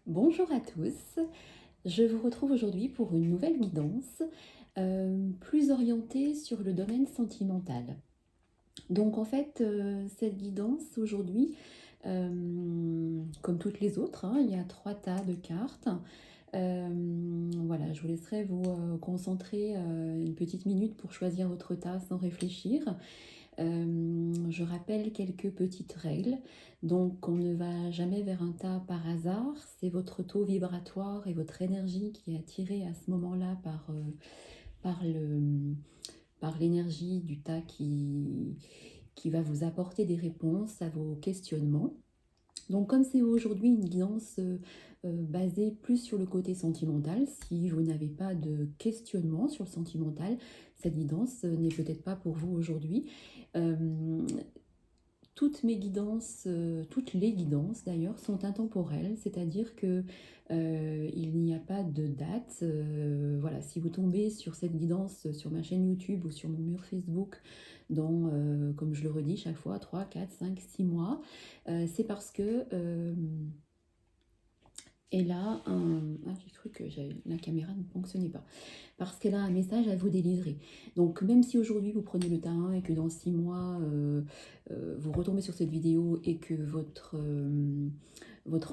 Bonjour à tous, je vous retrouve aujourd'hui pour une nouvelle guidance plus orientée sur le domaine sentimental. Donc en fait, cette guidance aujourd'hui, comme toutes les autres, hein, il y a trois tas de cartes. Voilà, je vous laisserai vous concentrer une petite minute pour choisir votre tas sans réfléchir. Je rappelle quelques petites règles. Donc, on ne va jamais vers un tas par hasard. C'est votre taux vibratoire et votre énergie qui est attirée à ce moment-là par par l'énergie du tas qui va vous apporter des réponses à vos questionnements. Donc comme c'est aujourd'hui une guidance basée plus sur le côté sentimental, si vous n'avez pas de questionnement sur le sentimental, cette guidance n'est peut-être pas pour vous aujourd'hui. Euh, toutes les guidances d'ailleurs sont intemporelles, c'est-à-dire que il n'y a pas de date. Voilà, si vous tombez sur cette guidance sur ma chaîne YouTube ou sur mon mur Facebook dans, comme je le redis chaque fois, 3, 4, 5, 6 mois, c'est parce que elle a un... Ah, j'ai cru que la caméra ne fonctionnait pas. Parce qu'elle a un message à vous délivrer. Donc même si aujourd'hui vous prenez le tas 1 et que dans 6 mois vous retombez sur cette vidéo et que votre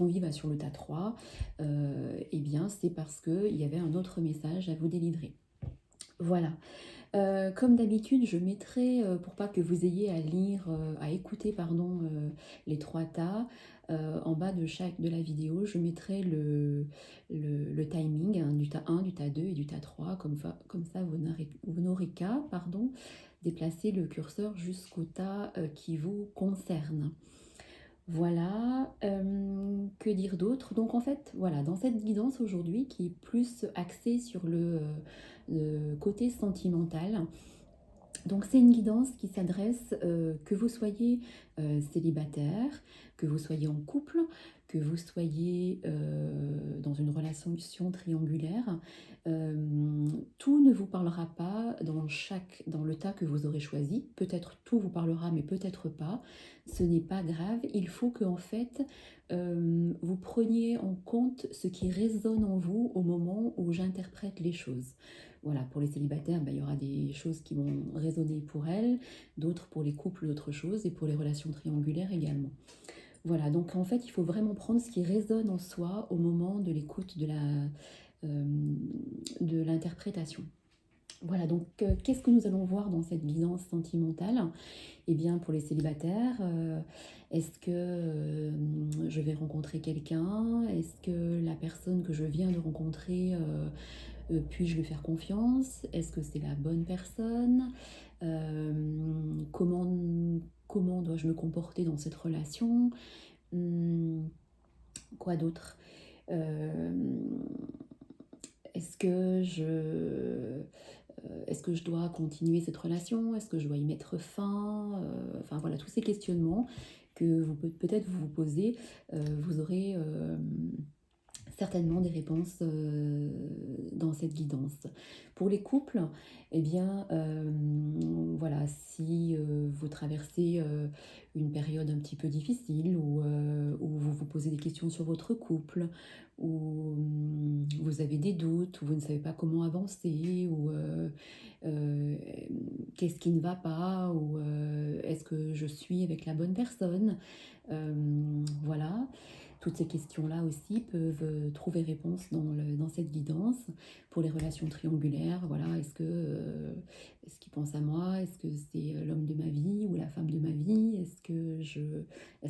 envie va sur le tas 3, eh bien c'est parce qu'il y avait un autre message à vous délivrer. Voilà. Comme d'habitude, je mettrai, pour pas que vous ayez à lire, à écouter, pardon, les trois tas, en bas de la vidéo, je mettrai le timing hein, du tas 1, du tas 2 et du tas 3, comme ça vous n'aurez qu'à, pardon, déplacer le curseur jusqu'au tas qui vous concerne. Voilà, que dire d'autre? Donc en fait, voilà, dans cette guidance aujourd'hui qui est plus axée sur le côté sentimental, donc c'est une guidance qui s'adresse, que vous soyez célibataire, que vous soyez en couple, que vous soyez dans une relation triangulaire. Tout ne vous parlera pas dans le tas que vous aurez choisi. Peut-être tout vous parlera, mais peut-être pas. Ce n'est pas grave. Il faut que en fait vous preniez en compte ce qui résonne en vous au moment où j'interprète les choses. Voilà, pour les célibataires, il y aura des choses qui vont résonner pour elles, d'autres pour les couples, d'autres choses, et pour les relations triangulaires également. Voilà, donc en fait, il faut vraiment prendre ce qui résonne en soi au moment de l'écoute de l'interprétation. Voilà, donc qu'est-ce que nous allons voir dans cette guidance sentimentale? Eh bien, pour les célibataires, est-ce que je vais rencontrer quelqu'un? Est-ce que la personne que je viens de rencontrer, puis-je lui faire confiance? Est-ce que c'est la bonne personne? Comment dois-je me comporter dans cette relation? Hum, Quoi d'autre? Euh, est-ce que est-ce que je dois continuer cette relation? Est-ce que je dois y mettre fin? Enfin voilà, tous ces questionnements que vous peut-être vous vous posez, vous aurez certainement des réponses dans cette guidance. Pour les couples, eh bien, voilà, si vous traversez une période un petit peu difficile ou vous vous posez des questions sur votre couple, ou vous avez des doutes, ou vous ne savez pas comment avancer, ou euh, qu'est-ce qui ne va pas, ou est-ce que je suis avec la bonne personne. Voilà. Toutes ces questions-là aussi peuvent trouver réponse dans cette guidance. Pour les relations triangulaires, voilà, est-ce qu'il pense à moi? Est-ce que c'est l'homme de ma vie ou la femme de ma vie? Est-ce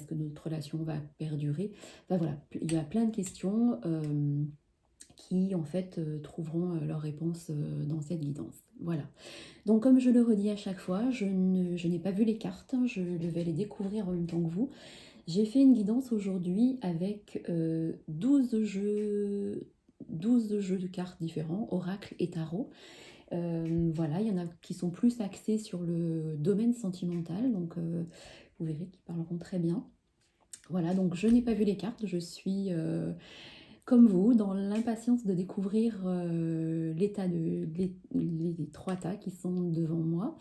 que notre relation va perdurer? Enfin voilà, il y a plein de questions qui en fait trouveront leur réponse dans cette guidance. Voilà. Donc comme je le redis à chaque fois, je n'ai pas vu les cartes, hein, je vais les découvrir en même temps que vous. J'ai fait une guidance aujourd'hui avec 12 jeux de cartes différents, oracle et tarot. Voilà, il y en a qui sont plus axés sur le domaine sentimental, donc vous verrez qu'ils parleront très bien. Voilà, donc je n'ai pas vu les cartes, je suis comme vous dans l'impatience de découvrir les trois tas qui sont devant moi.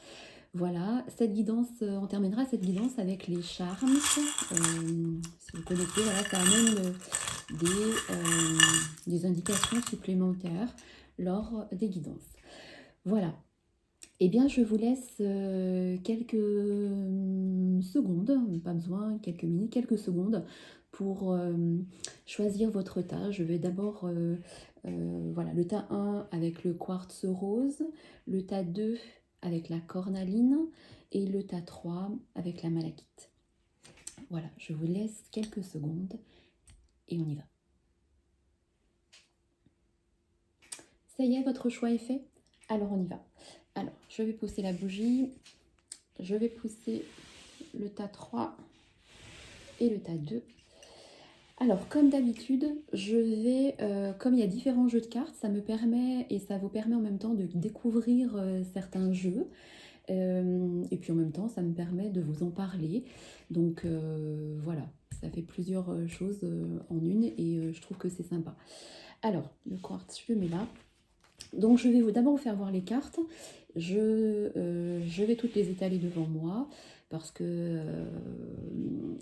Voilà, cette guidance, on terminera cette guidance avec les charmes. Si vous connaissez, voilà, ça amène des indications supplémentaires lors des guidances. Voilà. Eh bien, je vous laisse quelques secondes, pas besoin, quelques minutes, quelques secondes pour choisir votre tas. Je vais d'abord, voilà, le tas 1 avec le quartz rose, le tas 2 avec la cornaline et le tas 3 avec la malachite. Voilà, je vous laisse quelques secondes et on y va. Ça y est, votre choix est fait? Alors on y va. Alors, je vais pousser la bougie, je vais pousser le tas 3 et le tas 2. Alors, comme d'habitude, je vais, comme il y a différents jeux de cartes, ça me permet, et ça vous permet en même temps de découvrir certains jeux. Et puis en même temps, ça me permet de vous en parler. Donc voilà, ça fait plusieurs choses en une et je trouve que c'est sympa. Alors, le quartz, je le mets là. Donc je vais d'abord vous faire voir les cartes. Je vais toutes les étaler devant moi parce que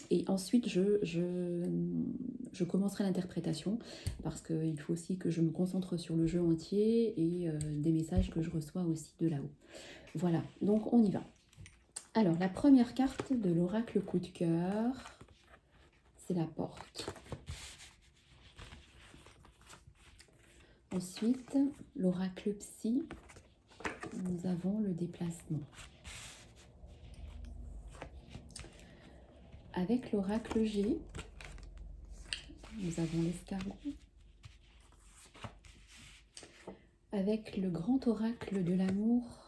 et ensuite je commencerai l'interprétation parce qu'il faut aussi que je me concentre sur le jeu entier et des messages que je reçois aussi de là-haut. Voilà, donc on y va. Alors la première carte de l'oracle coup de cœur, c'est la porte. Ensuite, l'oracle psy, nous avons le déplacement. Avec l'oracle G, nous avons l'escargot. Avec le grand oracle de l'amour,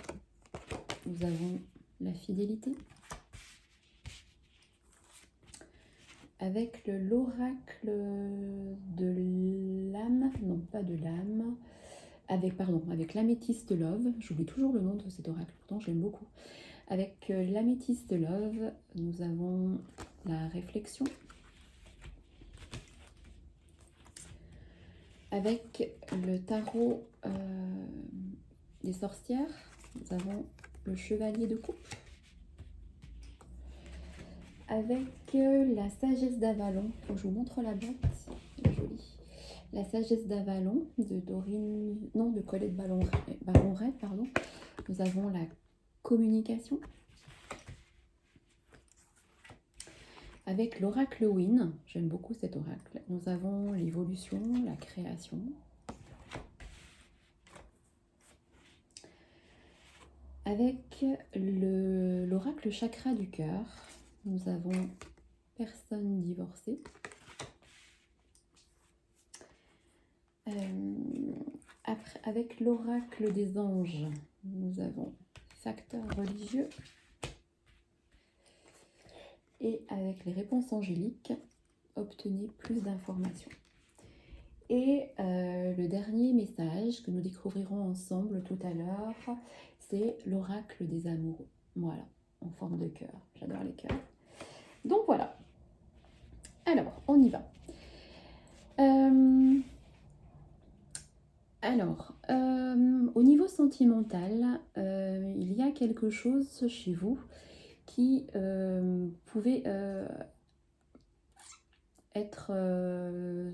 nous avons la fidélité. Avec l'oracle de l'âme, non pas de l'âme, avec l'améthyste love, j'oublie toujours le nom de cet oracle, pourtant j'aime beaucoup. Avec l'améthyste love, nous avons la réflexion. Avec le tarot des sorcières, nous avons le chevalier de coupe. Avec la sagesse d'Avalon, faut que je vous montre la boîte, c'est joli. La sagesse d'Avalon de Dorine, non de Colette Baron-Red, pardon. Nous avons la communication. Avec l'oracle Win, j'aime beaucoup cet oracle. Nous avons l'évolution, la création. Avec l'oracle chakra du cœur, nous avons personne divorcée. Avec l'oracle des anges, nous avons facteur religieux. Et avec les réponses angéliques, obtenez plus d'informations. Et le dernier message que nous découvrirons ensemble tout à l'heure, c'est l'oracle des amoureux. Voilà, en forme de cœur. J'adore les cœurs. Donc voilà. Alors, on y va. Au niveau sentimental, il y a quelque chose chez vous qui pouvait être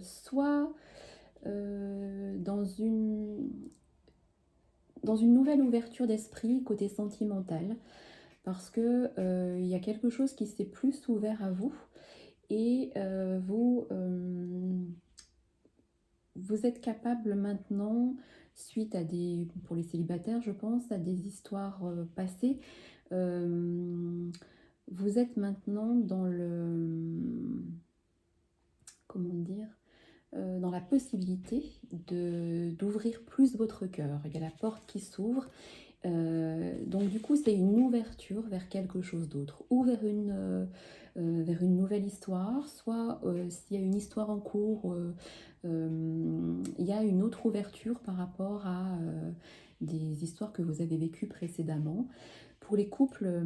soit dans une nouvelle ouverture d'esprit côté sentimental, parce que il y a quelque chose qui s'est plus ouvert à vous et vous êtes capable maintenant, suite à pour les célibataires je pense, à des histoires passées, vous êtes maintenant dans comment dire, dans la possibilité d'ouvrir plus votre cœur. Il y a la porte qui s'ouvre. Donc du coup, c'est une ouverture vers quelque chose d'autre, ou vers une nouvelle histoire, soit s'il y a une histoire en cours, il y a une autre ouverture par rapport à des histoires que vous avez vécues précédemment. Pour les couples,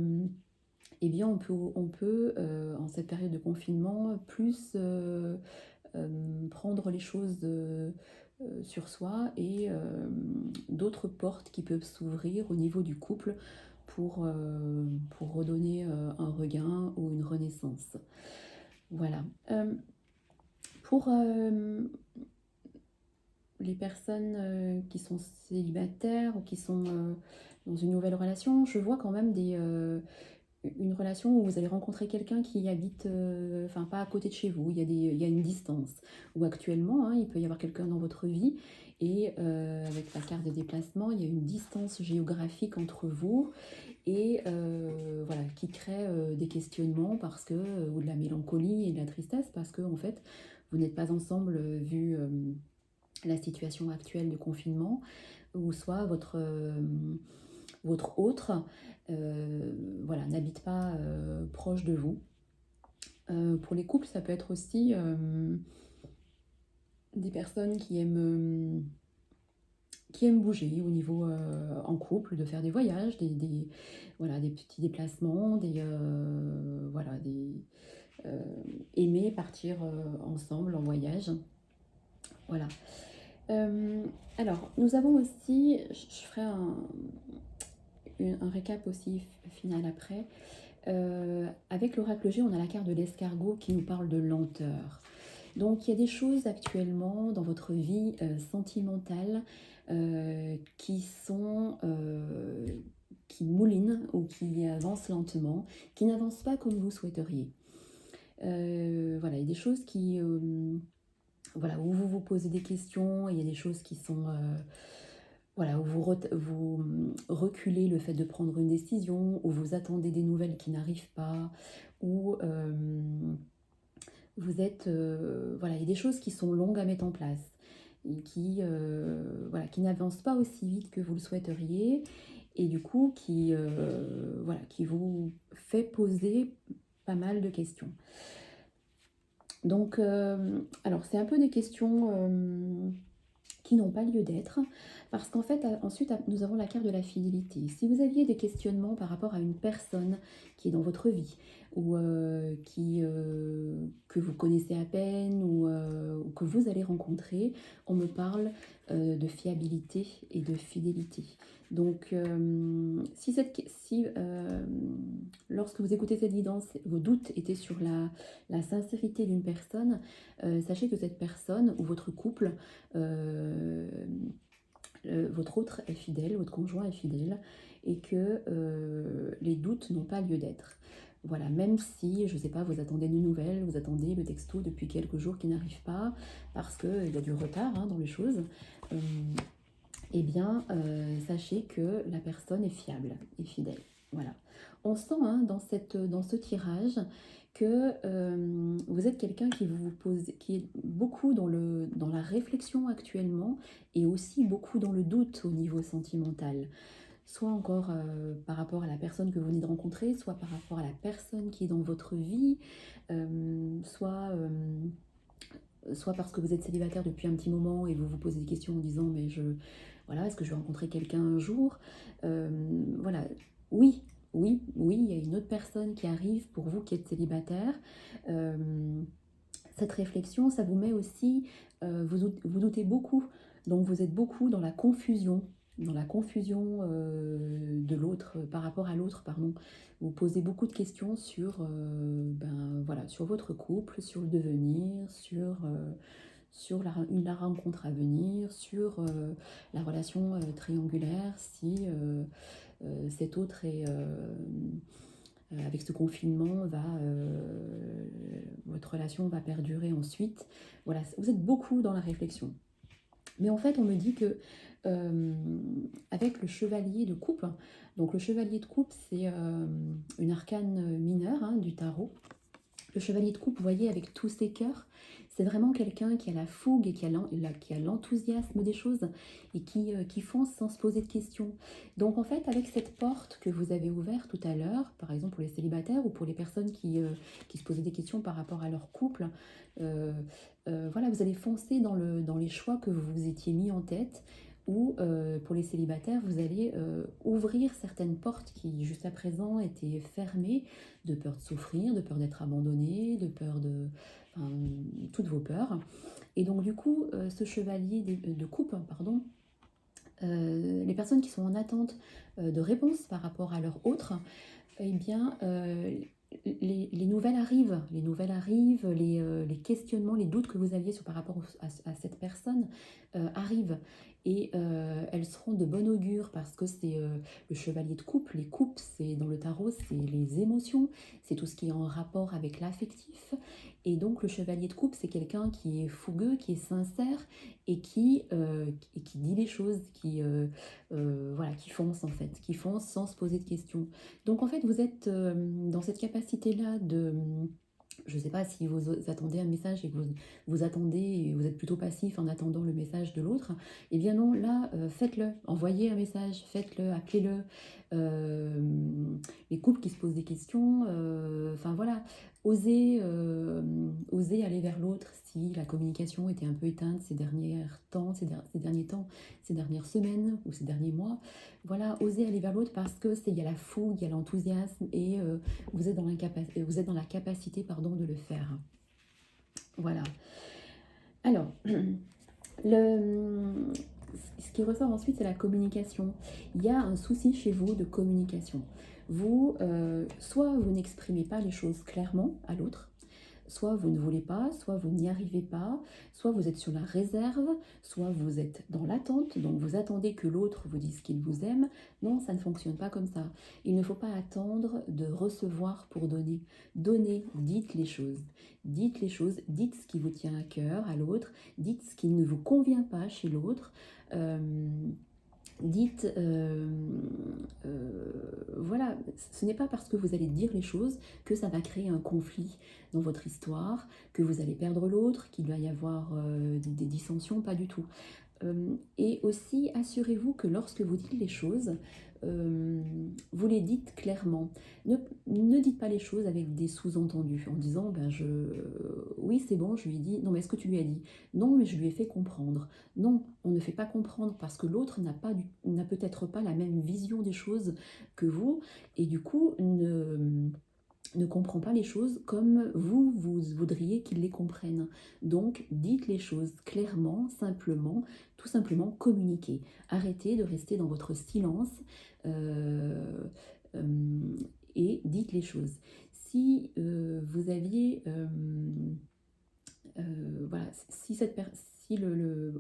eh bien on peut en cette période de confinement, plus prendre les choses sur soi et d'autres portes qui peuvent s'ouvrir au niveau du couple pour redonner un regain ou une renaissance. Voilà. Pour les personnes qui sont célibataires ou qui sont dans une nouvelle relation, je vois quand même une relation où vous allez rencontrer quelqu'un qui habite, enfin pas à côté de chez vous, il y a une distance. Ou actuellement, hein, il peut y avoir quelqu'un dans votre vie et avec la carte de déplacement, il y a une distance géographique entre vous et voilà, qui crée des questionnements parce que, ou de la mélancolie et de la tristesse parce que en fait, vous n'êtes pas ensemble vu la situation actuelle de confinement, ou soit votre autre voilà, n'habite pas proche de vous. Pour les couples, ça peut être aussi des personnes qui aiment bouger au niveau en couple, de faire des voyages, voilà, des petits déplacements, voilà, euh, aimer partir ensemble en voyage. Voilà. Euh, alors, nous avons aussi, je ferai un récap aussi final après. Avec l'oracle G, on a la carte de l'escargot qui nous parle de lenteur. Donc il y a des choses actuellement dans votre vie sentimentale qui sont qui moulinent ou qui avancent lentement, qui n'avancent pas comme vous souhaiteriez. Voilà, il y a des choses qui voilà, où vous vous posez des questions, il y a des choses qui sont voilà, où vous reculez le fait de prendre une décision, où vous attendez des nouvelles qui n'arrivent pas, où vous êtes voilà, il y a des choses qui sont longues à mettre en place et qui voilà, qui n'avancent pas aussi vite que vous le souhaiteriez et du coup qui voilà, qui vous fait poser pas mal de questions. Donc alors c'est un peu des questions qui n'ont pas lieu d'être, parce qu'en fait, ensuite, nous avons la carte de la fidélité. Si vous aviez des questionnements par rapport à une personne qui est dans votre vie, ou que vous connaissez à peine, ou que vous allez rencontrer, on me parle de fiabilité et de fidélité. Donc, si lorsque vous écoutez cette guidance, vos doutes étaient sur la sincérité d'une personne, sachez que cette personne ou votre couple votre autre est fidèle, votre conjoint est fidèle, et que les doutes n'ont pas lieu d'être. Voilà, même si, je ne sais pas, vous attendez de nouvelles, vous attendez le texto depuis quelques jours qui n'arrive pas, parce qu'il y a du retard hein, dans les choses, eh bien, sachez que la personne est fiable et fidèle. Voilà. On sent hein, dans ce tirage que vous êtes quelqu'un qui est beaucoup dans la réflexion actuellement et aussi beaucoup dans le doute au niveau sentimental. Soit encore par rapport à la personne que vous venez de rencontrer, soit par rapport à la personne qui est dans votre vie, soit parce que vous êtes célibataire depuis un petit moment et vous vous posez des questions en disant mais voilà, est-ce que je vais rencontrer quelqu'un un jour. Voilà, oui, oui, il y a une autre personne qui arrive pour vous qui êtes célibataire. Euh, cette réflexion, ça vous met aussi, vous doutez beaucoup, donc vous êtes beaucoup dans la confusion de l'autre, par rapport à l'autre, pardon. Vous posez beaucoup de questions sur, ben, voilà, sur votre couple, sur le devenir, sur la rencontre à venir, sur la relation triangulaire, si cet autre est avec ce confinement, votre relation va perdurer ensuite. Voilà, vous êtes beaucoup dans la réflexion. Mais en fait, on me dit que avec le chevalier de coupe, donc le chevalier de coupe, c'est une arcane mineure hein, du tarot. Le chevalier de coupe, vous voyez, avec tous ses cœurs, c'est vraiment quelqu'un qui a la fougue et qui a l'enthousiasme des choses et qui fonce sans se poser de questions. Donc en fait, avec cette porte que vous avez ouverte tout à l'heure, par exemple pour les célibataires ou pour les personnes qui se posaient des questions par rapport à leur couple, voilà, vous allez foncer dans les choix que vous vous étiez mis en tête ou pour les célibataires, vous allez ouvrir certaines portes qui jusqu'à présent étaient fermées de peur de souffrir, de peur d'être abandonné, de peur de... Enfin, toutes vos peurs. Et donc du coup, ce chevalier de coupe, pardon, les personnes qui sont en attente de réponses par rapport à leur autre, eh bien, les nouvelles arrivent, les questionnements, les doutes que vous aviez par rapport à cette personne arrivent. Et elles seront de bon augure parce que c'est le chevalier de coupe. Les coupes, c'est dans le tarot, c'est les émotions, c'est tout ce qui est en rapport avec l'affectif. Et donc le chevalier de coupe, c'est quelqu'un qui est fougueux, qui est sincère et qui dit les choses, voilà, qui fonce en fait, qui fonce sans se poser de questions. Donc en fait, vous êtes dans cette capacité-là de, je ne sais pas si vous attendez un message et que vous attendez et vous êtes plutôt passif en attendant le message de l'autre. Eh bien non, là, faites-le, envoyez un message, faites-le, appelez-le. Les couples qui se posent des questions, enfin voilà, osez aller vers l'autre si la communication était un peu éteinte ces derniers temps, ces dernières semaines ou ces derniers mois. Voilà, osez aller vers l'autre parce que il y a la fougue, il y a l'enthousiasme et vous êtes dans la capacité, pardon, de le faire. Voilà. Alors, ce qui ressort ensuite, c'est la communication. Il y a un souci chez vous de communication. Soit vous n'exprimez pas les choses clairement à l'autre, soit vous ne voulez pas, soit vous n'y arrivez pas, soit vous êtes sur la réserve, soit vous êtes dans l'attente, donc vous attendez que l'autre vous dise qu'il vous aime. Non, ça ne fonctionne pas comme ça. Il ne faut pas attendre de recevoir pour donner. Donnez, dites les choses. Dites les choses, dites ce qui vous tient à cœur à l'autre, dites ce qui ne vous convient pas chez l'autre. Dites, voilà, ce n'est pas parce que vous allez dire les choses que ça va créer un conflit dans votre histoire, que vous allez perdre l'autre, qu'il va y avoir des dissensions, pas du tout. Et aussi, assurez-vous que lorsque vous dites les choses, vous les dites clairement. Ne dites pas les choses avec des sous-entendus, en disant, oui c'est bon, je lui ai dit, non mais est-ce que tu lui as dit? Non mais je lui ai fait comprendre. Non, on ne fait pas comprendre parce que l'autre n'a peut-être pas la même vision des choses que vous, et du coup ne comprend pas les choses comme vous voudriez qu'il les comprenne. Donc, dites les choses clairement, simplement, tout simplement communiquez. Arrêtez de rester dans votre silence et dites les choses. Si vous aviez... voilà, si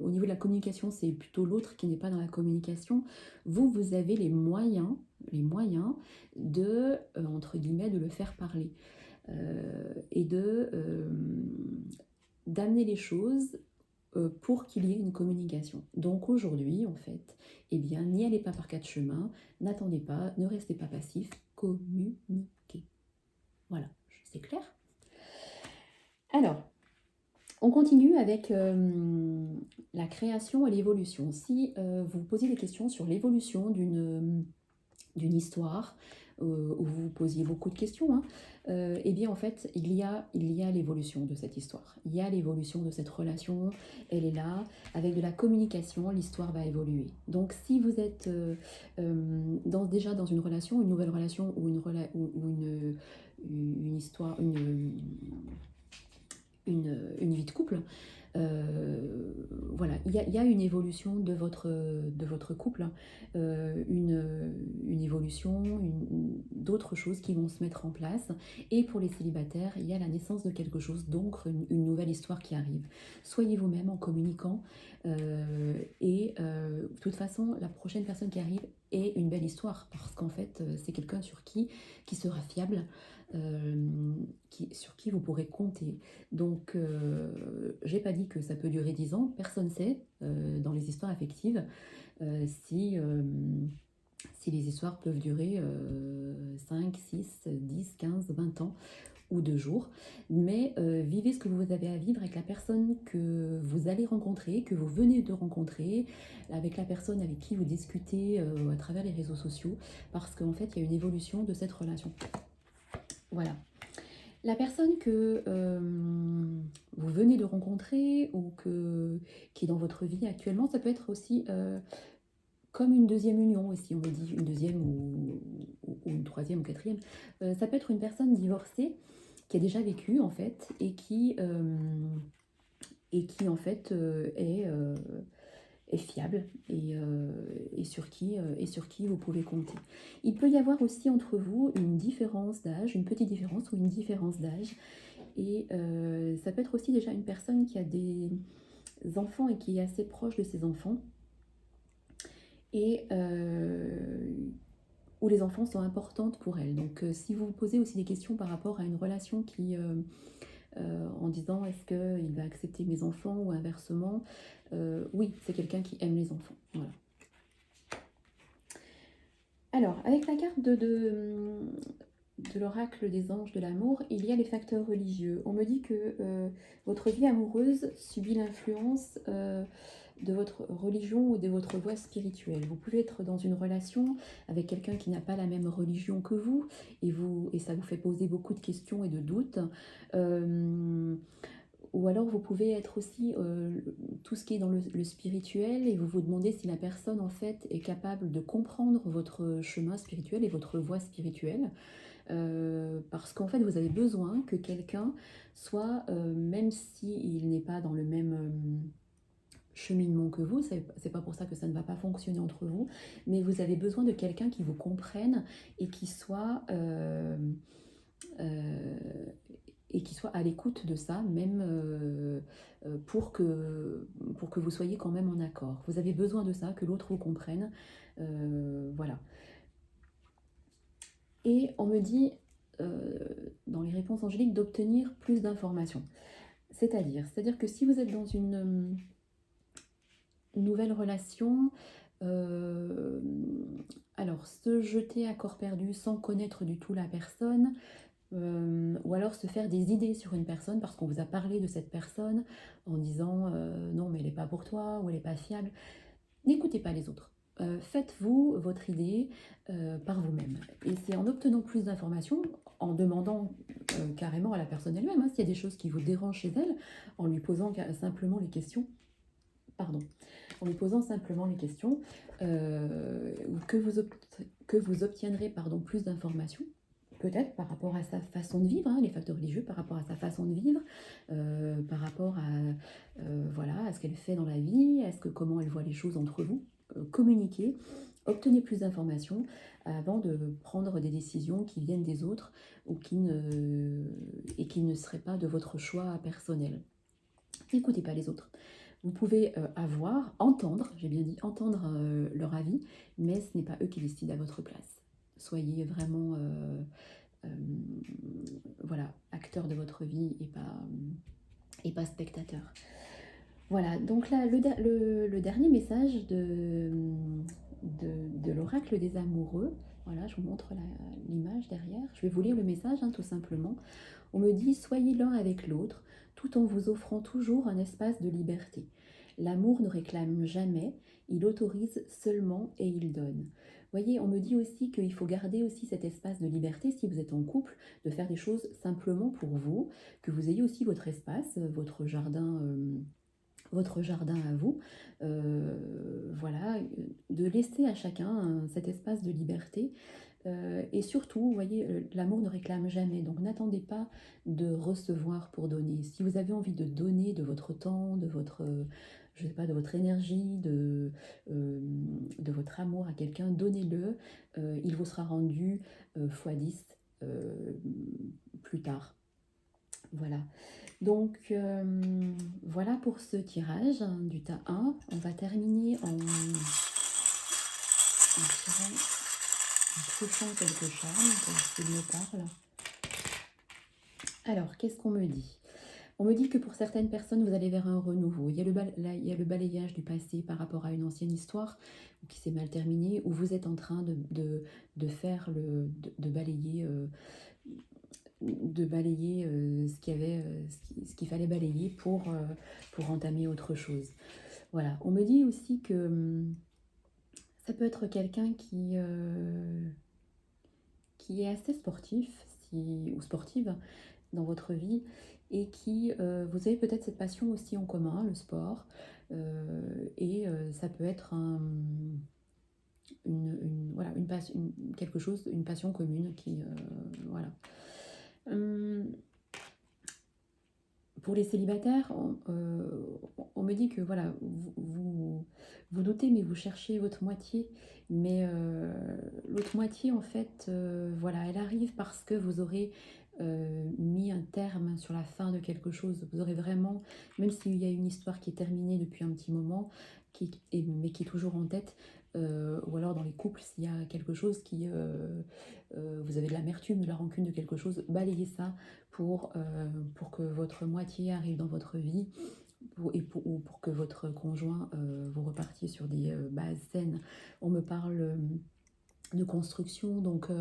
au niveau de la communication, c'est plutôt l'autre qui n'est pas dans la communication, vous avez les moyens de, entre guillemets, de le faire parler et d'amener les choses pour qu'il y ait une communication. Donc aujourd'hui, en fait, eh bien, n'y allez pas par quatre chemins, n'attendez pas, ne restez pas passif, communiquez. Voilà, c'est clair? Alors, on continue avec la création et l'évolution. Si vous posez des questions sur l'évolution d'une histoire, où vous vous posiez beaucoup de questions, hein, eh bien en fait, il y a l'évolution de cette histoire. Il y a l'évolution de cette relation, elle est là. Avec de la communication, l'histoire va évoluer. Donc si vous êtes déjà dans une relation, une nouvelle relation ou une histoire, une vie de couple, voilà, il y a une évolution de votre couple, une évolution, d'autres choses qui vont se mettre en place. Et pour les célibataires, il y a la naissance de quelque chose, donc une nouvelle histoire qui arrive. Soyez vous-même en communiquant, de toute façon, la prochaine personne qui arrive est une belle histoire, parce qu'en fait, c'est quelqu'un qui sera fiable, sur qui vous pourrez compter. Donc, j'ai pas dit que ça peut durer 10 ans, personne ne sait dans les histoires affectives si les histoires peuvent durer 5, 6, 10, 15, 20 ans ou 2 jours. Mais vivez ce que vous avez à vivre avec la personne que vous allez rencontrer, que vous venez de rencontrer, avec la personne avec qui vous discutez à travers les réseaux sociaux, parce qu'en fait, il y a une évolution de cette relation. Voilà. La personne que vous venez de rencontrer ou qui est dans votre vie actuellement, ça peut être aussi comme une deuxième union aussi, on me dit une deuxième ou une troisième ou quatrième. Ça peut être une personne divorcée qui a déjà vécu en fait et qui en fait est fiable et sur qui vous pouvez compter. Il peut y avoir aussi entre vous une différence d'âge, une petite différence ou une différence d'âge. Et ça peut être aussi déjà une personne qui a des enfants et qui est assez proche de ses enfants. Et où les enfants sont importantes pour elle. Donc si vous vous posez aussi des questions par rapport à une relation qui, en disant est-ce qu'il va accepter mes enfants ou inversement, oui, c'est quelqu'un qui aime les enfants. Voilà. Alors, avec la carte de l'oracle des anges de l'amour, il y a les facteurs religieux. On me dit que votre vie amoureuse subit l'influence de votre religion ou de votre voie spirituelle. Vous pouvez être dans une relation avec quelqu'un qui n'a pas la même religion que vous, et ça vous fait poser beaucoup de questions et de doutes. Ou alors vous pouvez être aussi tout ce qui est dans le spirituel et vous vous demandez si la personne en fait est capable de comprendre votre chemin spirituel et votre voie spirituelle. Parce qu'en fait vous avez besoin que quelqu'un soit, même s'il n'est pas dans le même cheminement que vous, c'est pas pour ça que ça ne va pas fonctionner entre vous, mais vous avez besoin de quelqu'un qui vous comprenne et qui soit euh, à l'écoute de ça, même pour que vous soyez quand même en accord. Vous avez besoin de ça, que l'autre vous comprenne. Voilà. Et on me dit, dans les réponses angéliques, d'obtenir plus d'informations. C'est-à-dire que si vous êtes dans une nouvelle relation, alors se jeter à corps perdu sans connaître du tout la personne, ou alors se faire des idées sur une personne parce qu'on vous a parlé de cette personne en disant non mais elle n'est pas pour toi ou elle n'est pas fiable. N'écoutez pas les autres. Faites-vous votre idée par vous-même. Et c'est en obtenant plus d'informations, en demandant carrément à la personne elle-même, hein, s'il y a des choses qui vous dérangent chez elle, en lui posant simplement les questions. Pardon. En lui posant simplement les questions, que vous obtiendrez plus d'informations, peut-être par rapport à sa façon de vivre, hein, les facteurs religieux, par rapport à sa façon de vivre, par rapport à, voilà, à ce qu'elle fait dans la vie, comment elle voit les choses entre vous. Communiquez, obtenez plus d'informations avant de prendre des décisions qui viennent des autres ou qui ne seraient pas de votre choix personnel. N'écoutez pas les autres. Vous pouvez entendre, j'ai bien dit entendre leur avis, mais ce n'est pas eux qui décident à votre place. Soyez vraiment voilà, acteur de votre vie et pas spectateur. Voilà, donc là, le dernier message de l'oracle des amoureux, voilà, je vous montre l'image derrière. Je vais vous lire le message, hein, tout simplement. On me dit « Soyez l'un avec l'autre, tout en vous offrant toujours un espace de liberté. L'amour ne réclame jamais, il autorise seulement et il donne. » Voyez, on me dit aussi qu'il faut garder aussi cet espace de liberté si vous êtes en couple, de faire des choses simplement pour vous, que vous ayez aussi votre espace, votre jardin à vous, voilà, de laisser à chacun cet espace de liberté. Et surtout, vous voyez, l'amour ne réclame jamais, donc n'attendez pas de recevoir pour donner. Si vous avez envie de donner de votre temps, de votre, je sais pas, de votre énergie, de votre amour à quelqu'un, donnez-le, il vous sera rendu x10 plus tard. Voilà. Donc voilà pour ce tirage du tas 1. On va terminer en touchant quelques charmes pour qu'il me parle. Alors, qu'est-ce qu'on me dit? On me dit que pour certaines personnes, vous allez vers un renouveau. Il y a le balayage du passé par rapport à une ancienne histoire qui s'est mal terminée, où vous êtes en train de faire de balayer ce qu'il fallait balayer pour entamer autre chose. Voilà. On me dit aussi que ça peut être quelqu'un qui est assez sportif ou sportive dans votre vie et qui, vous avez peut-être cette passion aussi en commun, le sport, et ça peut être une passion commune qui, voilà. Pour les célibataires, on me dit que voilà, Vous doutez, mais vous cherchez votre moitié. Mais l'autre moitié, en fait, voilà, elle arrive parce que vous aurez mis un terme sur la fin de quelque chose. Vous aurez vraiment, même s'il y a une histoire qui est terminée depuis un petit moment, mais qui est toujours en tête, ou alors dans les couples, s'il y a quelque chose vous avez de l'amertume, de la rancune de quelque chose, balayez ça pour que votre moitié arrive dans votre vie ou pour que votre conjoint, vous repartiez sur des bases saines. On me parle de construction, donc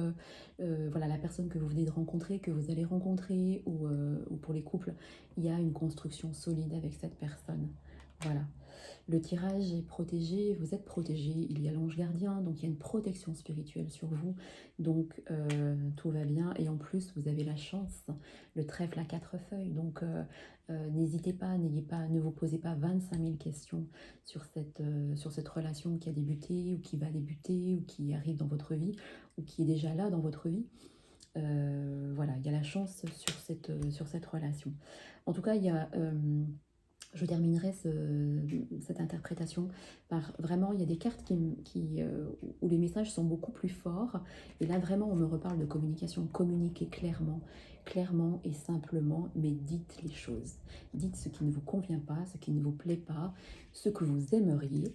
voilà, la personne que vous venez de rencontrer, que vous allez rencontrer, ou pour les couples, il y a une construction solide avec cette personne. Voilà. Le tirage est protégé, vous êtes protégé, il y a l'ange gardien, donc il y a une protection spirituelle sur vous, donc tout va bien. Et en plus, vous avez la chance, le trèfle à 4 feuilles, donc n'hésitez pas, ne vous posez pas 25 000 questions sur cette relation qui a débuté, ou qui va débuter, ou qui arrive dans votre vie, ou qui est déjà là dans votre vie. Voilà, il y a la chance sur cette relation. En tout cas, je terminerai cette interprétation par vraiment, il y a des cartes où les messages sont beaucoup plus forts. Et là, vraiment, on me reparle de communication. Communiquez clairement, clairement et simplement, mais dites les choses. Dites ce qui ne vous convient pas, ce qui ne vous plaît pas, ce que vous aimeriez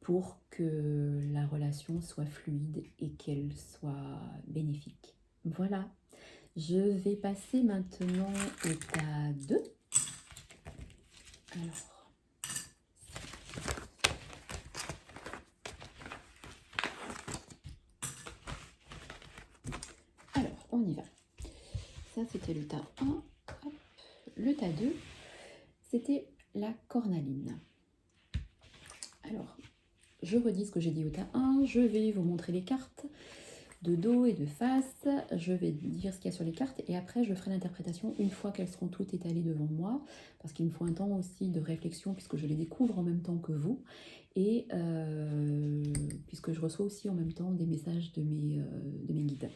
pour que la relation soit fluide et qu'elle soit bénéfique. Voilà. Je vais passer maintenant au tas 2. Alors, on y va. Ça, c'était le tas 1. Hop. Le tas 2, c'était la cornaline. Alors, je redis ce que j'ai dit au tas 1. Je vais vous montrer les cartes de dos et de face. Je vais dire ce qu'il y a sur les cartes et après je ferai l'interprétation une fois qu'elles seront toutes étalées devant moi, parce qu'il me faut un temps aussi de réflexion puisque je les découvre en même temps que vous, et puisque je reçois aussi en même temps des messages de mes guides.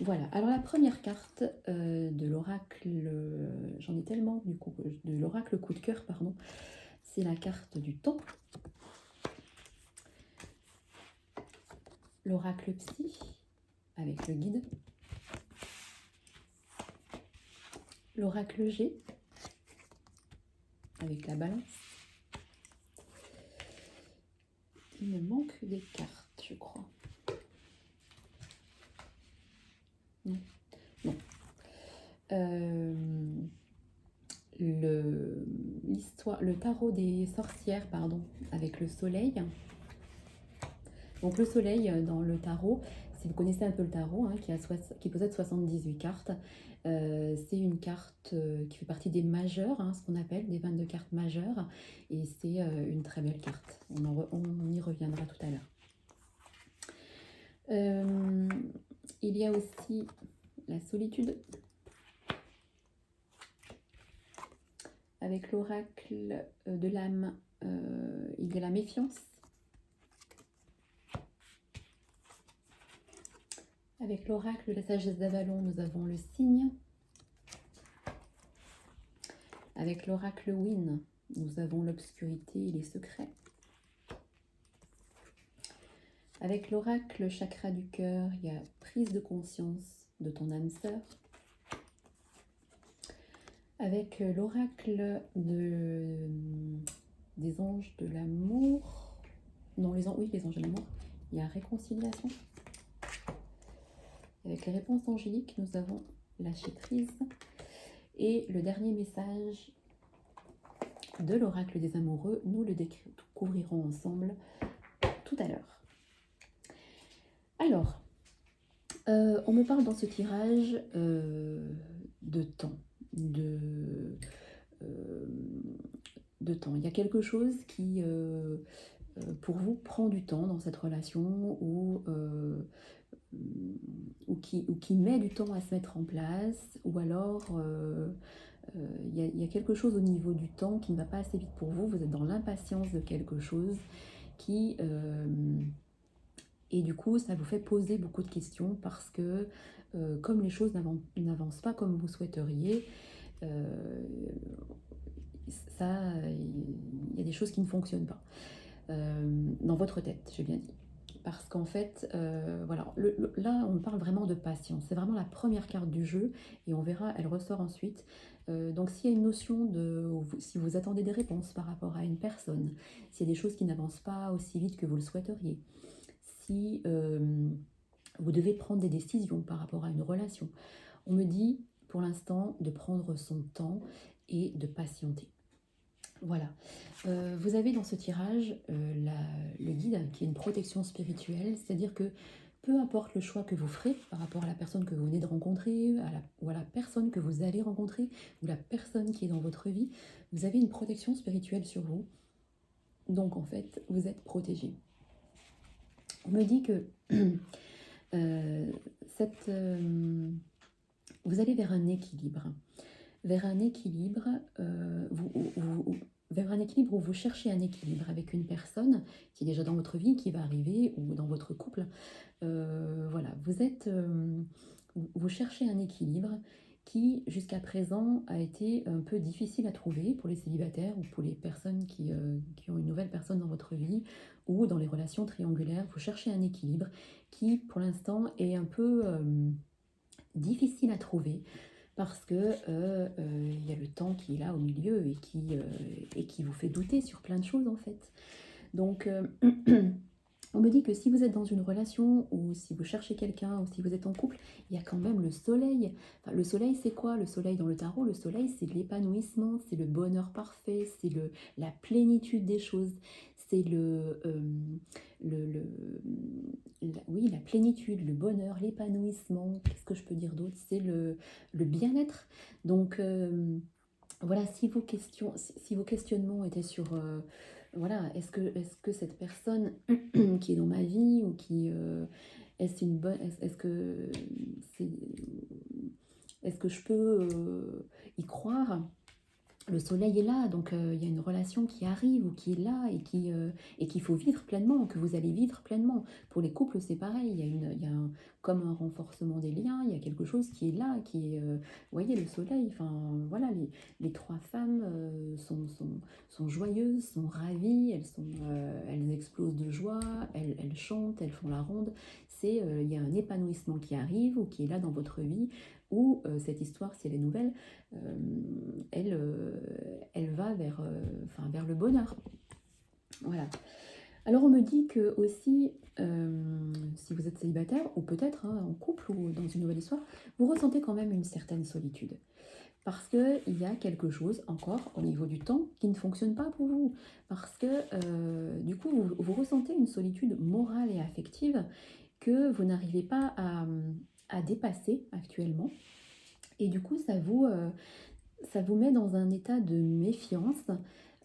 Voilà, alors la première carte de l'oracle, j'en ai tellement du coup, de l'oracle coup de cœur, pardon, c'est la carte du temps. L'oracle psy, avec le guide. L'oracle G, avec la balance. Il me manque des cartes, je crois. Non. Non. Le tarot des sorcières, pardon, avec le soleil. Donc le soleil dans le tarot, si vous connaissez un peu le tarot, hein, qui possède 78 cartes, c'est une carte qui fait partie des majeures, hein, ce qu'on appelle des 22 cartes majeures, et c'est une très belle carte. On y reviendra tout à l'heure. Il y a aussi la solitude, avec l'oracle de l'âme, il y a la méfiance. Avec l'oracle de la sagesse d'Avalon, nous avons le cygne. Avec l'oracle Win, nous avons l'obscurité et les secrets. Avec l'oracle chakra du cœur, il y a prise de conscience de ton âme sœur. Avec l'oracle des anges de l'amour, non, les anges de l'amour, il y a réconciliation. Avec les réponses angéliques, nous avons lâcher prise. Et le dernier message de l'oracle des amoureux, nous le découvrirons ensemble tout à l'heure. Alors, on me parle dans ce tirage de temps, de temps. Il y a quelque chose qui, pour vous, prend du temps dans cette relation, ou qui met du temps à se mettre en place, ou alors il y a quelque chose au niveau du temps qui ne va pas assez vite pour vous. Vous êtes dans l'impatience de quelque chose et du coup ça vous fait poser beaucoup de questions, parce que comme les choses n'avancent pas comme vous souhaiteriez, il y a des choses qui ne fonctionnent pas. dans votre tête, j'ai bien dit. Parce qu'en fait, voilà, là, on parle vraiment de patience. C'est vraiment la première carte du jeu et on verra, elle ressort ensuite. Donc, s'il y a une notion de, si vous attendez des réponses par rapport à une personne, s'il y a des choses qui n'avancent pas aussi vite que vous le souhaiteriez, si vous devez prendre des décisions par rapport à une relation, on me dit pour l'instant de prendre son temps et de patienter. Voilà. Vous avez dans ce tirage le guide qui est une protection spirituelle, c'est-à-dire que peu importe le choix que vous ferez par rapport à la personne que vous venez de rencontrer, ou à la personne que vous allez rencontrer, ou la personne qui est dans votre vie, vous avez une protection spirituelle sur vous. Donc en fait, vous êtes protégé. On me dit que euh, cette, vous allez vers un équilibre. Vers un équilibre, vers un équilibre où vous cherchez un équilibre avec une personne qui est déjà dans votre vie, qui va arriver, ou dans votre couple. Voilà, vous cherchez un équilibre qui, jusqu'à présent, a été un peu difficile à trouver pour les célibataires ou pour les personnes qui ont une nouvelle personne dans votre vie ou dans les relations triangulaires. Vous cherchez un équilibre qui, pour l'instant, est un peu difficile à trouver parce que il y a le temps qui est là au milieu et qui vous fait douter sur plein de choses en fait. Donc on me dit que si vous êtes dans une relation ou si vous cherchez quelqu'un ou si vous êtes en couple, il y a quand même le soleil. Enfin, le soleil, c'est quoi? Le soleil dans le tarot, le soleil, c'est l'épanouissement, c'est le bonheur parfait, c'est la plénitude des choses, c'est oui, la plénitude, le bonheur, l'épanouissement. Qu'est-ce que je peux dire d'autre? C'est le bien-être. Donc voilà, si vos questionnements étaient sur voilà, est-ce que cette personne qui est dans ma vie ou qui est-ce une bonne c'est est-ce que je peux y croire? Le soleil est là, donc il y a une relation qui arrive ou qui est là et qu'il faut vivre pleinement, que vous allez vivre pleinement. Pour les couples, c'est pareil, il y a comme un renforcement des liens, il y a quelque chose qui est là, qui est, vous voyez, le soleil, enfin voilà, les trois femmes sont joyeuses, sont ravies, elles explosent de joie, elles chantent, elles font la ronde. Il y a un épanouissement qui arrive ou qui est là dans votre vie, ou cette histoire, si elle est nouvelle, euh, elle va vers le bonheur. Voilà. Alors on me dit que aussi, si vous êtes célibataire, ou peut-être en couple ou dans une nouvelle histoire, vous ressentez quand même une certaine solitude. Parce qu'il y a quelque chose encore au niveau du temps qui ne fonctionne pas pour vous. Parce que du coup, vous ressentez une solitude morale et affective que vous n'arrivez pas à dépasser actuellement. Et du coup, ça vous met dans un état de méfiance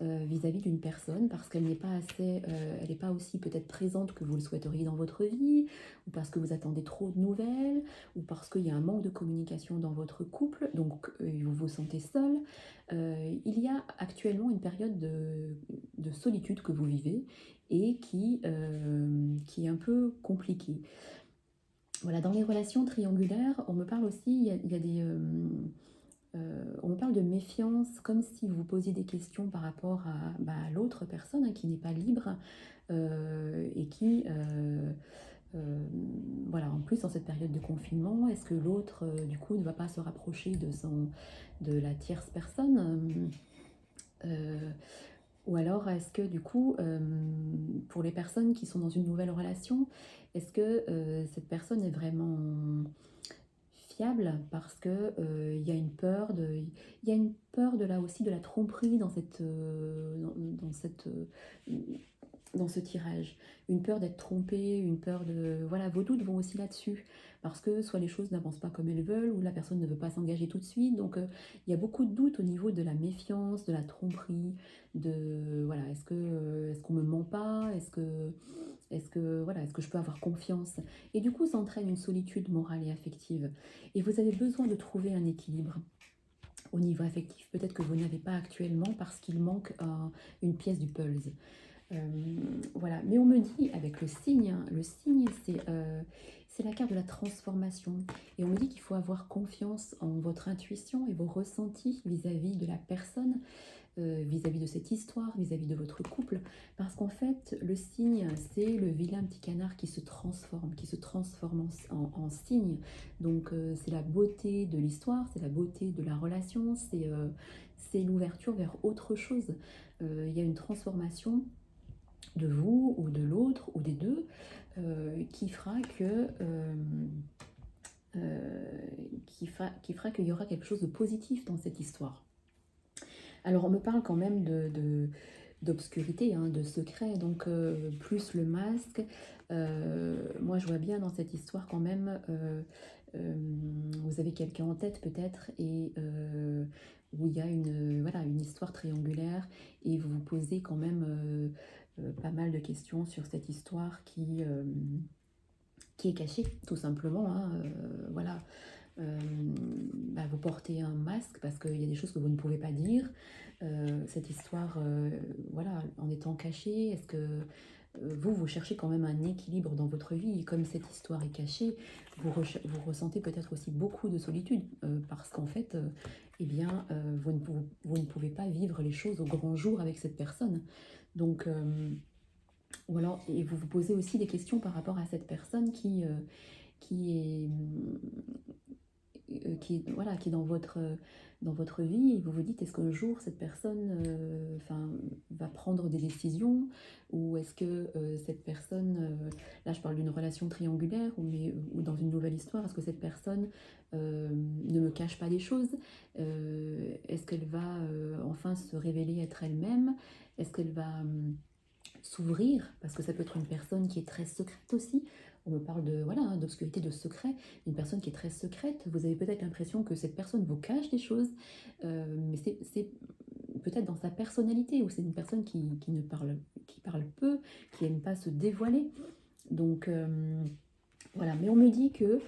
vis-à-vis d'une personne parce qu'elle n'est pas assez, elle n'est pas aussi peut-être présente que vous le souhaiteriez dans votre vie, ou parce que vous attendez trop de nouvelles, ou parce qu'il y a un manque de communication dans votre couple, donc vous vous sentez seul. Il y a actuellement une période de solitude que vous vivez et qui est un peu compliquée. Voilà, dans les relations triangulaires, on me parle aussi, il y a des... on me parle de méfiance, comme si vous posiez des questions par rapport à l'autre personne qui n'est pas libre et qui, voilà, en plus en cette période de confinement, est-ce que l'autre, du coup, ne va pas se rapprocher de la tierce personne euh, ou alors est-ce que, du coup, pour les personnes qui sont dans une nouvelle relation, est-ce que cette personne est vraiment fiable parce que il y a une peur il y a une peur de là aussi de la tromperie dans dans ce tirage, une peur d'être trompée, une peur de voilà, vos doutes vont aussi là-dessus parce que soit les choses n'avancent pas comme elles veulent ou la personne ne veut pas s'engager tout de suite, donc il y a beaucoup de doutes au niveau de la méfiance, de la tromperie, de voilà, est-ce qu'on me ment pas, est-ce que je peux avoir confiance? Et du coup, ça entraîne une solitude morale et affective. Et vous avez besoin de trouver un équilibre au niveau affectif. Peut-être que vous n'avez pas actuellement parce qu'il manque une pièce du puzzle. Voilà. Mais on me dit avec le signe, c'est la carte de la transformation. Et on me dit qu'il faut avoir confiance en votre intuition et vos ressentis vis-à-vis de la personne vis-à-vis de cette histoire, vis-à-vis de votre couple, parce qu'en fait, le cygne, c'est le vilain petit canard qui se transforme en cygne. Donc, c'est la beauté de l'histoire, c'est la beauté de la relation, c'est l'ouverture vers autre chose. Il y a une transformation de vous ou de l'autre ou des deux qui fera que qui fera qu'il y aura quelque chose de positif dans cette histoire. Alors on me parle quand même d'obscurité, hein, de secret, donc plus le masque. Moi je vois bien dans cette histoire quand même, vous avez quelqu'un en tête peut-être, et où il y a voilà, une histoire triangulaire, et vous vous posez quand même pas mal de questions sur cette histoire qui est cachée, tout simplement, hein, voilà. Bah, vous portez un masque parce qu'il y a des choses que vous ne pouvez pas dire. Cette histoire, voilà, en étant cachée, est-ce que vous cherchez quand même un équilibre dans votre vie, et comme cette histoire est cachée, vous ressentez peut-être aussi beaucoup de solitude, parce qu'en fait, eh bien, vous ne pouvez pas vivre les choses au grand jour avec cette personne. Donc, ou alors, et vous vous posez aussi des questions par rapport à cette personne qui est voilà, qui est dans votre vie, et vous vous dites, est-ce qu'un jour cette personne enfin, va prendre des décisions, ou est-ce que cette personne, là je parle d'une relation triangulaire, ou dans une nouvelle histoire, est-ce que cette personne ne me cache pas des choses, est-ce qu'elle va enfin se révéler être elle-même, est-ce qu'elle va s'ouvrir, parce que ça peut être une personne qui est très secrète aussi. On me parle de voilà, hein, d'obscurité, de secret. Une personne qui est très secrète, vous avez peut-être l'impression que cette personne vous cache des choses, mais c'est peut-être dans sa personnalité, ou c'est une personne qui parle peu, qui aime pas se dévoiler. Donc voilà, mais on me dit que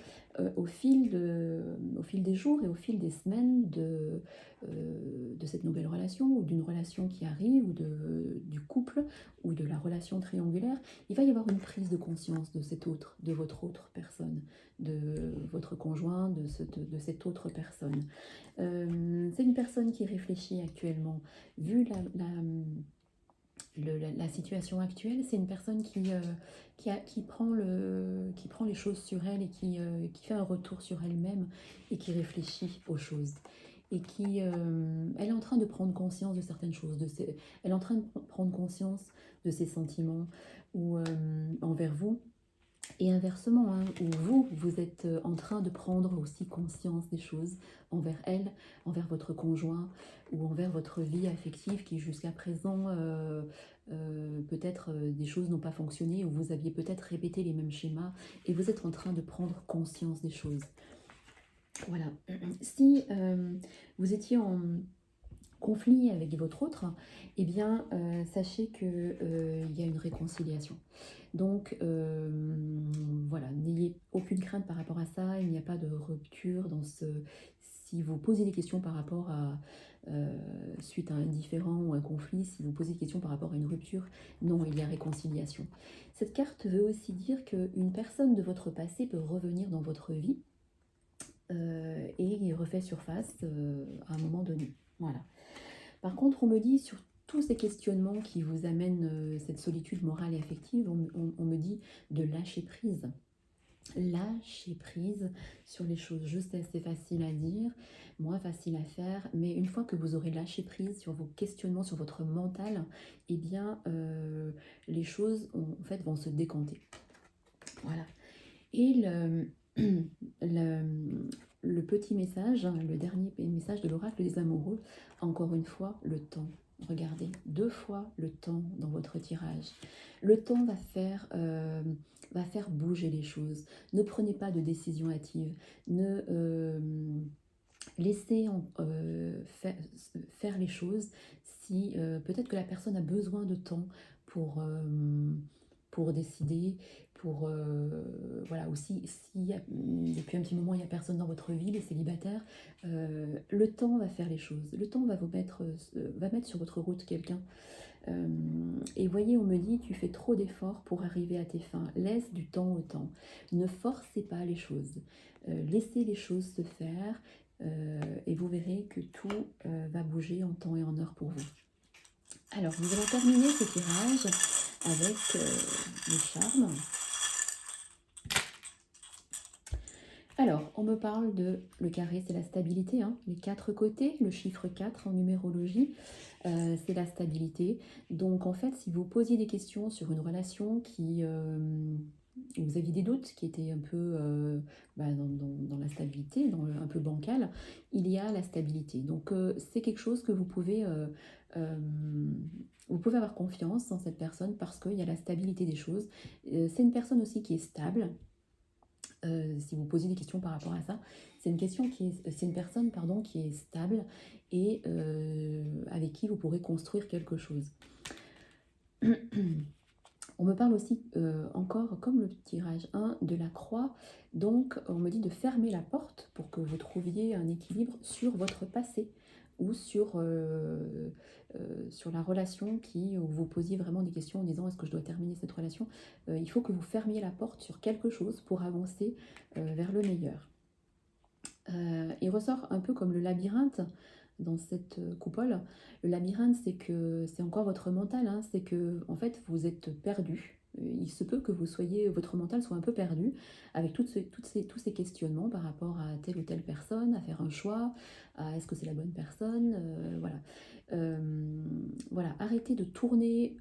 au fil des jours et au fil des semaines de cette nouvelle relation, ou d'une relation qui arrive, ou du couple, ou de la relation triangulaire, il va y avoir une prise de conscience de votre autre personne, de votre conjoint, de cette autre personne. C'est une personne qui réfléchit actuellement, vu la situation actuelle, c'est une personne qui prend les choses sur elle, et qui fait un retour sur elle-même, et qui réfléchit aux choses. Et elle est en train de prendre conscience de certaines choses. Elle est en train de prendre conscience de ses sentiments, ou envers vous. Et inversement, hein, où vous êtes en train de prendre aussi conscience des choses envers elle, envers votre conjoint, ou envers votre vie affective qui jusqu'à présent, peut-être des choses n'ont pas fonctionné, ou vous aviez peut-être répété les mêmes schémas, et vous êtes en train de prendre conscience des choses. Voilà. Si vous étiez en conflit avec votre autre, eh bien, sachez qu'il y a une réconciliation. Donc, voilà, n'ayez aucune crainte par rapport à ça, il n'y a pas de rupture dans ce... Si vous posez des questions par rapport à, suite à un différend ou un conflit, si vous posez des questions par rapport à une rupture, non, il y a réconciliation. Cette carte veut aussi dire qu'une personne de votre passé peut revenir dans votre vie, et il refait surface à un moment donné. Voilà. Par contre, on me dit, sur tous ces questionnements qui vous amènent cette solitude morale et affective, on me dit de lâcher prise. Lâcher prise sur les choses. Je sais, c'est facile à dire, moins facile à faire, mais une fois que vous aurez lâché prise sur vos questionnements, sur votre mental, eh bien, les choses en fait vont se décanter. Voilà. Et le petit message, hein, le dernier message de l'oracle des amoureux, encore une fois, le temps. Regardez, 2 fois le temps dans votre tirage. Le temps va faire bouger les choses. Ne prenez pas de décision hâtive. Ne laissez faire les choses. Si peut-être que la personne a besoin de temps pour décider, voilà, aussi si depuis un petit moment il n'y a personne dans votre vie, les célibataires, le temps va faire les choses, le temps va mettre sur votre route quelqu'un. Et voyez, on me dit, tu fais trop d'efforts pour arriver à tes fins, laisse du temps au temps, ne forcez pas les choses, laissez les choses se faire, et vous verrez que tout va bouger en temps et en heure pour vous. Alors, nous allons terminer ce tirage avec le charme. Alors, on me parle de le carré, c'est la stabilité, hein, les 4 côtés, le chiffre 4 en numérologie, c'est la stabilité. Donc, en fait, si vous posiez des questions sur une relation qui, vous aviez des doutes, qui étaient un peu dans la stabilité, un peu bancale, il y a la stabilité. Donc, c'est quelque chose que euh, vous pouvez avoir confiance en cette personne parce qu'il y a la stabilité des choses. C'est une personne aussi qui est stable. Si vous posez des questions par rapport à ça, c'est une personne pardon, qui est stable et avec qui vous pourrez construire quelque chose. On me parle aussi encore, comme le tirage 1, de la croix. Donc, on me dit de fermer la porte pour que vous trouviez un équilibre sur votre passé ou sur la relation où vous posiez vraiment des questions en disant est-ce que je dois terminer cette relation. Il faut que vous fermiez la porte sur quelque chose pour avancer vers le meilleur. Il ressort un peu comme le labyrinthe dans cette coupole. Le labyrinthe, c'est encore votre mental, hein, c'est que en fait vous êtes perdu. Il se peut que votre mental soit un peu perdu avec tous ces questionnements par rapport à telle ou telle personne, à faire un choix, à est-ce que c'est la bonne personne, voilà. Voilà, arrêtez de tourner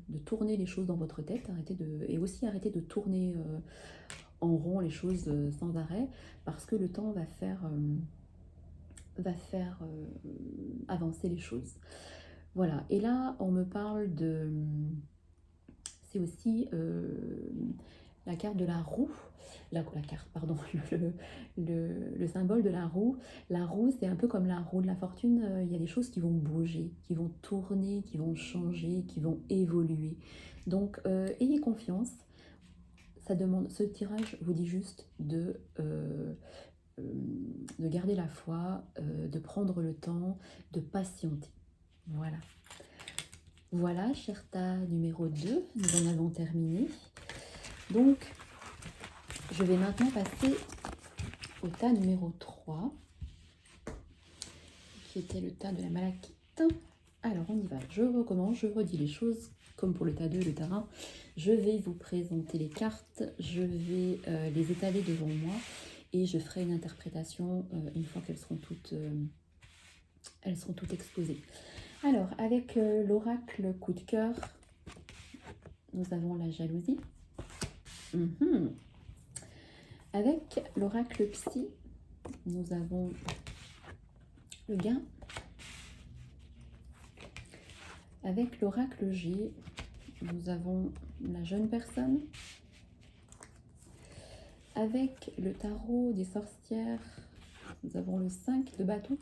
les choses dans votre tête, et aussi arrêtez de tourner en rond les choses sans arrêt, parce que le temps va faire avancer les choses. Voilà, et là on me parle de... C'est aussi la carte de la roue, la carte, pardon, le symbole de la roue. La roue, c'est un peu comme la roue de la fortune, il y a des choses qui vont bouger, qui vont tourner, qui vont changer, qui vont évoluer. Donc ayez confiance. Ce tirage vous dit juste de garder la foi, de prendre le temps, de patienter. Voilà. Voilà, cher tas numéro 2, nous en avons terminé. Donc, je vais maintenant passer au tas numéro 3, qui était le tas de la malachite. Alors, on y va. Je recommence, je redis les choses, comme pour le tas 2 et le tas 1. Je vais vous présenter les cartes, je vais les étaler devant moi, et je ferai une interprétation une fois qu'elles seront toutes exposées. Alors, avec l'oracle coup de cœur, nous avons la jalousie. Avec l'oracle psy, nous avons le gain. Avec l'oracle G, nous avons la jeune personne. Avec le tarot des sorcières, nous avons le 5 de bâton.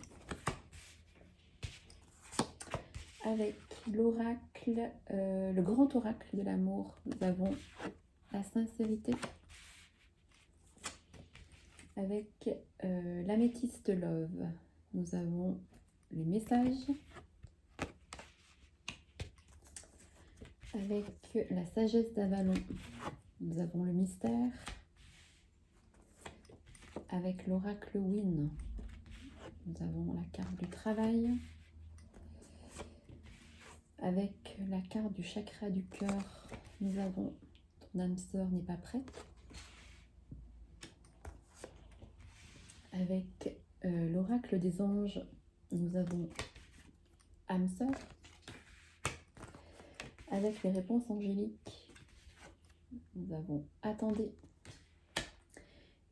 Avec l'oracle, le grand oracle de l'amour, nous avons la sincérité. Avec l'améthyste love, nous avons les messages. Avec la sagesse d'Avalon, nous avons le mystère. Avec l'oracle Win, nous avons la carte du travail. Avec la carte du chakra du cœur, nous avons ton âme sœur n'est pas prête. Avec l'oracle des anges, nous avons âme sœur. Avec les réponses angéliques, nous avons attendez.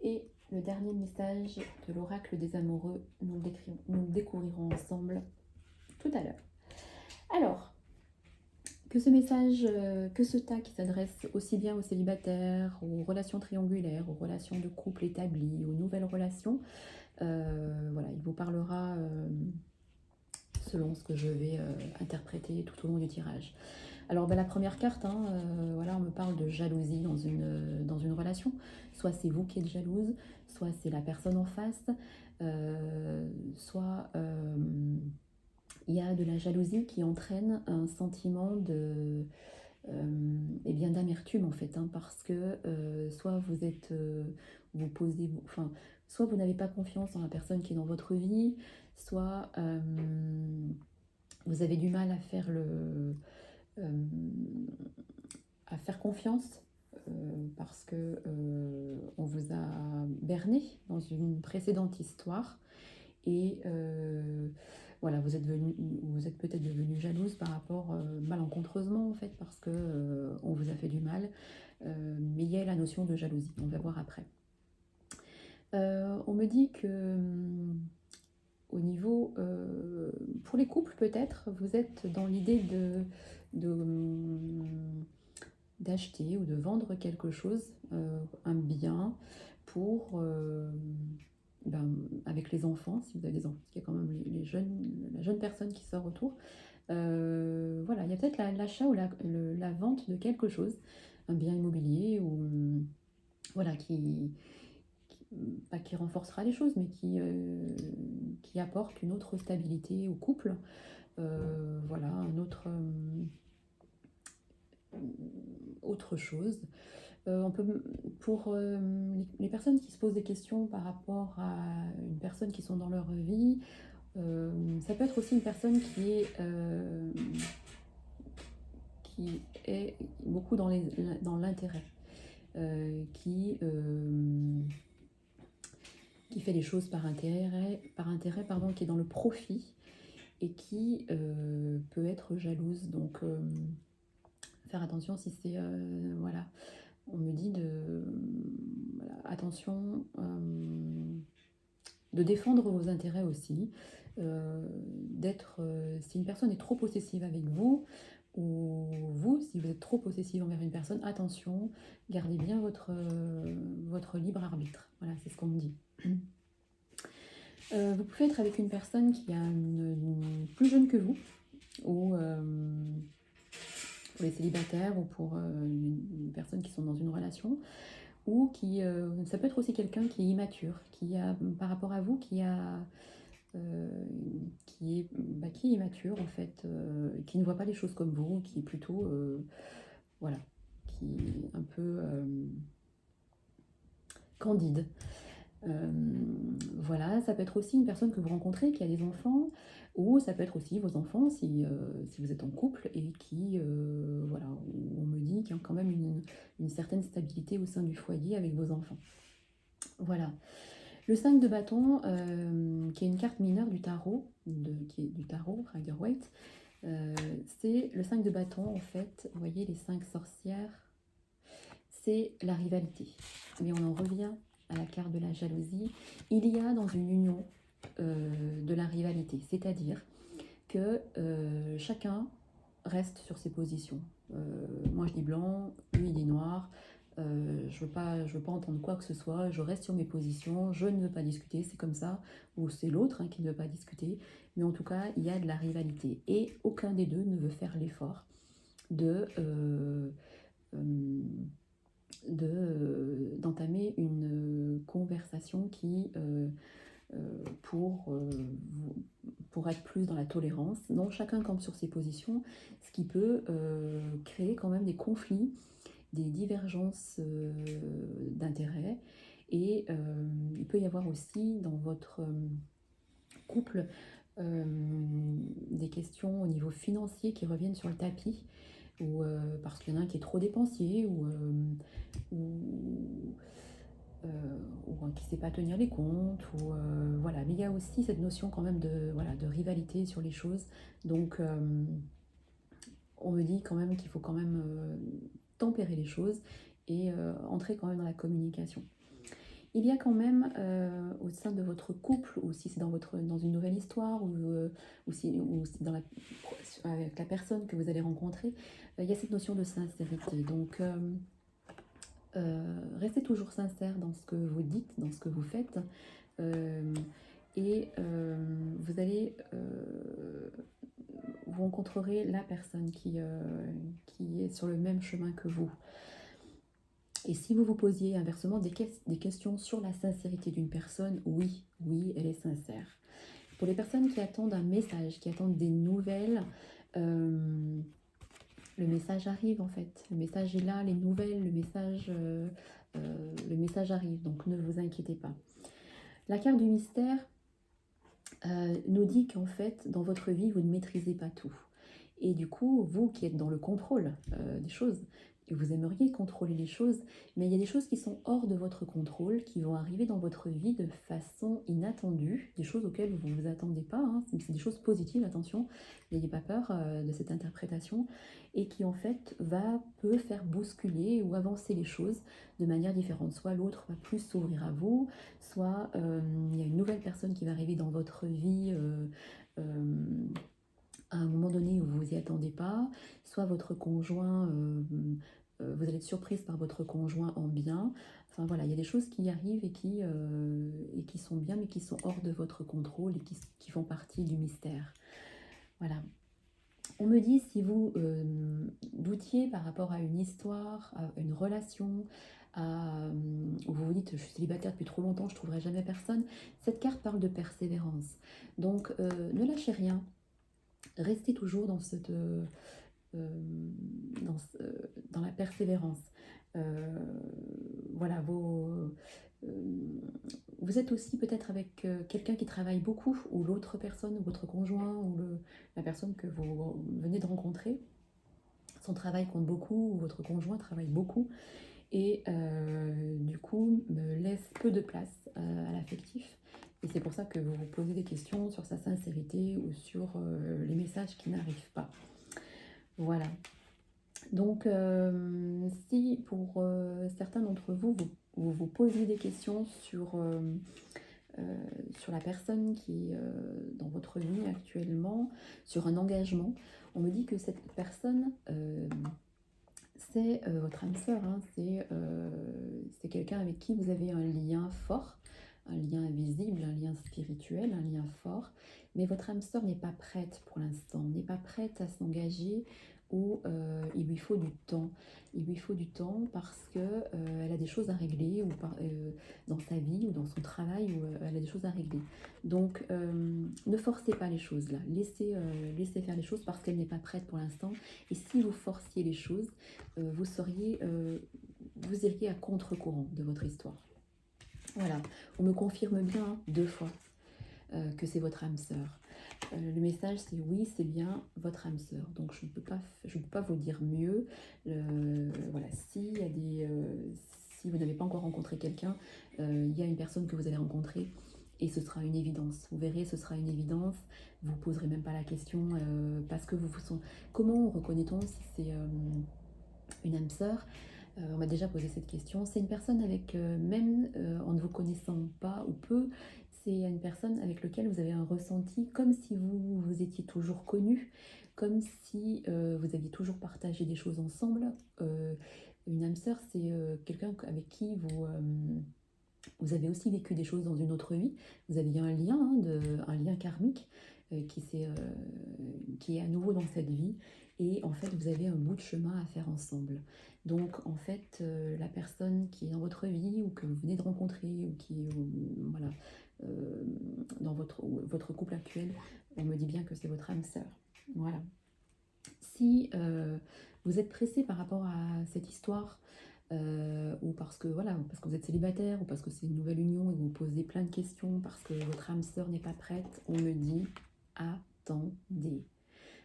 Et le dernier message de l'oracle des amoureux, nous le découvrirons ensemble tout à l'heure. Alors, que ce message, que ce tas qui s'adresse aussi bien aux célibataires, aux relations triangulaires, aux relations de couple établies, aux nouvelles relations, voilà, il vous parlera selon ce que je vais interpréter tout au long du tirage. Alors la première carte, hein, voilà, on me parle de jalousie dans une relation. Soit c'est vous qui êtes jalouse, soit c'est la personne en face, soit il y a de la jalousie qui entraîne un sentiment d'amertume en fait, hein, parce que soit soit vous n'avez pas confiance dans la personne qui est dans votre vie, soit Vous avez du mal euh, à faire confiance parce que on vous a berné dans une précédente histoire et voilà, vous êtes peut-être devenu jalouse par rapport malencontreusement en fait parce que on vous a fait du mal, mais il y a la notion de jalousie, on va voir après. On me dit que au niveau, pour les couples peut-être, vous êtes dans l'idée de d'acheter ou de vendre quelque chose, un bien pour, ben, avec les enfants, si vous avez des enfants, parce qu'il y a quand même la jeune personne qui sort autour. Voilà, il y a peut-être l'achat ou la vente de quelque chose, un bien immobilier ou voilà, pas qui renforcera les choses, mais qui apporte une autre stabilité au couple. Voilà, autre chose. On peut, pour les personnes qui se posent des questions par rapport à une personne qui sont dans leur vie, ça peut être aussi une personne qui est beaucoup dans l'intérêt, qui fait les choses par intérêt pardon, qui est dans le profit et qui peut être jalouse. Donc, faire attention si c'est... voilà, on me dit voilà, attention, de défendre vos intérêts aussi, si une personne est trop possessive avec vous, ou vous, si vous êtes trop possessive envers une personne, attention, gardez bien votre libre arbitre. Voilà, c'est ce qu'on me dit. Vous pouvez être avec une personne qui a plus jeune que vous, ou pour les célibataires, ou pour une personne qui sont dans une relation, ou ça peut être aussi quelqu'un qui est immature, par rapport à vous, qui est immature en fait, qui ne voit pas les choses comme vous, qui est plutôt, voilà, qui est un peu candide. Voilà, ça peut être aussi une personne que vous rencontrez qui a des enfants, ou ça peut être aussi vos enfants si vous êtes en couple et voilà, on me dit qu'il y a quand même une certaine stabilité au sein du foyer avec vos enfants. Voilà. Le 5 de bâton, qui est une carte mineure du tarot, qui est du tarot, Rider-Waite, c'est le 5 de bâton en fait, vous voyez les 5 sorcières, c'est la rivalité. Mais on en revient à la carte de la jalousie. Il y a dans une union de la rivalité, c'est-à-dire que chacun reste sur ses positions. Moi je dis blanc, lui il dit noir. Je veux pas entendre quoi que ce soit, je reste sur mes positions, je ne veux pas discuter, c'est comme ça, ou c'est l'autre qui ne veut pas discuter, mais en tout cas, il y a de la rivalité, et aucun des deux ne veut faire l'effort de, d'entamer une conversation pour, pour être plus dans la tolérance. Non, chacun campe sur ses positions, ce qui peut créer quand même des conflits, des divergences d'intérêts, et il peut y avoir aussi dans votre couple des questions au niveau financier qui reviennent sur le tapis, ou parce qu'il y en a un qui est trop dépensier, ou qui ne sait pas tenir les comptes, voilà. Mais il y a aussi cette notion quand même de rivalité sur les choses. Donc on me dit quand même qu'il faut quand même tempérer les choses et entrer quand même dans la communication. Il y a quand même au sein de votre couple, ou si c'est dans une nouvelle histoire, ou si avec la personne que vous allez rencontrer, il y a cette notion de sincérité. Donc restez toujours sincère dans ce que vous dites, dans ce que vous faites, et vous allez vous rencontrerez la personne qui est sur le même chemin que vous. Et si vous vous posiez inversement des questions sur la sincérité d'une personne, oui, elle est sincère. Pour les personnes qui attendent un message, qui attendent des nouvelles, le message arrive en fait. Le message est là, les nouvelles, le message arrive, donc ne vous inquiétez pas. La carte du mystère, nous dit qu'en fait, dans votre vie, vous ne maîtrisez pas tout. Et du coup, vous qui êtes dans le contrôle des choses, et vous aimeriez contrôler les choses, mais il y a des choses qui sont hors de votre contrôle, qui vont arriver dans votre vie de façon inattendue, des choses auxquelles vous ne vous attendez pas, hein. C'est des choses positives, attention, n'ayez pas peur de cette interprétation, et qui en fait peut faire bousculer ou avancer les choses de manière différente. Soit l'autre va plus s'ouvrir à vous, soit il y a une nouvelle personne qui va arriver dans votre vie à un moment donné où vous vous y attendez pas, soit votre conjoint, vous allez être surprise par votre conjoint en bien. Enfin voilà, il y a des choses qui arrivent et qui sont bien, mais qui sont hors de votre contrôle et qui font partie du mystère. Voilà. On me dit si vous doutiez par rapport à une histoire, à une relation, où vous vous dites je suis célibataire depuis trop longtemps, je ne trouverai jamais personne, cette carte parle de persévérance. Donc ne lâchez rien, restez toujours dans, dans la persévérance. Voilà, vous êtes aussi peut-être avec quelqu'un qui travaille beaucoup, ou l'autre personne, ou votre conjoint, ou la personne que vous venez de rencontrer. Son travail compte beaucoup, ou votre conjoint travaille beaucoup, et du coup me laisse peu de place à l'affectif. Et c'est pour ça que vous vous posez des questions sur sa sincérité ou sur les messages qui n'arrivent pas. Voilà. Donc, si pour certains d'entre vous, vous posez des questions sur la personne qui est dans votre vie actuellement, sur un engagement, on me dit que cette personne, c'est votre âme sœur, hein, c'est quelqu'un avec qui vous avez un lien fort, un lien invisible, un lien spirituel, un lien fort, mais votre âme sœur n'est pas prête pour l'instant, n'est pas prête à s'engager ou il lui faut du temps. Il lui faut du temps parce que elle a des choses à régler dans sa vie ou dans son travail où elle a des choses à régler. Donc ne forcez pas les choses là, laissez faire les choses parce qu'elle n'est pas prête pour l'instant. Et si vous forciez les choses, vous iriez à contre-courant de votre histoire. Voilà, on me confirme bien 2 fois que c'est votre âme sœur. Le message c'est oui, c'est bien votre âme sœur. Donc je ne peux pas vous dire mieux. Voilà, si vous n'avez pas encore rencontré quelqu'un, il y a une personne que vous allez rencontrer et ce sera une évidence. Vous verrez, ce sera une évidence. Vous ne poserez même pas la question parce que comment reconnaît-on si c'est une âme sœur? On m'a déjà posé cette question. C'est une personne avec, même en ne vous connaissant pas ou peu, c'est une personne avec laquelle vous avez un ressenti comme si vous étiez toujours connus, comme si vous aviez toujours partagé des choses ensemble. Une âme sœur, c'est quelqu'un avec qui vous avez aussi vécu des choses dans une autre vie. Vous aviez un lien, hein, un lien karmique qui est à nouveau dans cette vie. Et en fait, vous avez un bout de chemin à faire ensemble. Donc, en fait, la personne qui est dans votre vie ou que vous venez de rencontrer ou qui est voilà, dans votre couple actuel, on me dit bien que c'est votre âme sœur. Voilà. Si vous êtes pressé par rapport à cette histoire, ou parce que voilà, parce que vous êtes célibataire, ou parce que c'est une nouvelle union et vous vous posez plein de questions, parce que votre âme sœur n'est pas prête, on me dit attendez,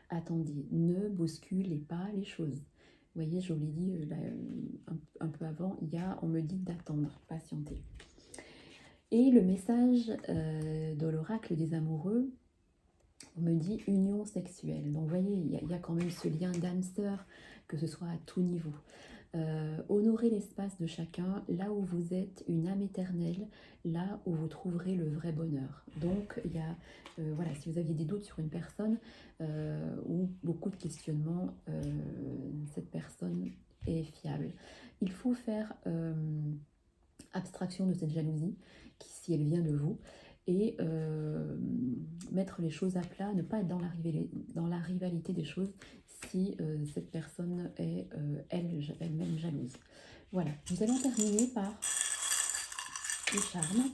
attendez, ne bousculez pas les choses. Vous voyez, je vous l'ai dit un peu avant, on me dit d'attendre, patienter. Et le message de l'oracle des amoureux, on me dit union sexuelle. Donc vous voyez, il y a quand même ce lien d'âme sœur, que ce soit à tout niveau. Honorez l'espace de chacun, là où vous êtes une âme éternelle, là où vous trouverez le vrai bonheur. Donc il y a, voilà, si vous aviez des doutes sur une personne ou beaucoup de questionnements, cette personne est fiable. Il faut faire abstraction de cette jalousie, si elle vient de vous, et mettre les choses à plat, ne pas être dans la rivalité des choses si cette personne est elle-même jalouse. Voilà, nous allons terminer par le charme.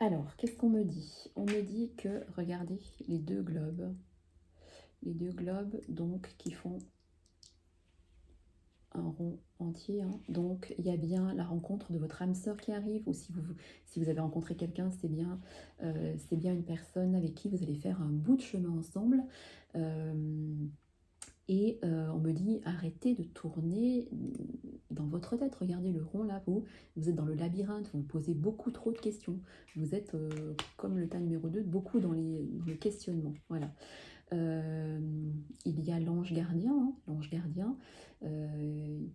Alors, qu'est-ce qu'on me dit? On me dit que, regardez, les deux globes donc qui font un rond entier, hein. Donc il y a bien la rencontre de votre âme sœur qui arrive, ou si vous avez rencontré quelqu'un, c'est bien une personne avec qui vous allez faire un bout de chemin ensemble. On me dit: «Arrêtez de tourner dans votre tête, regardez le rond là, vous êtes dans le labyrinthe, vous vous posez beaucoup trop de questions. Vous êtes, comme le tas numéro 2, beaucoup dans le questionnement». Voilà. Il y a l'ange gardien, hein, l'ange gardien,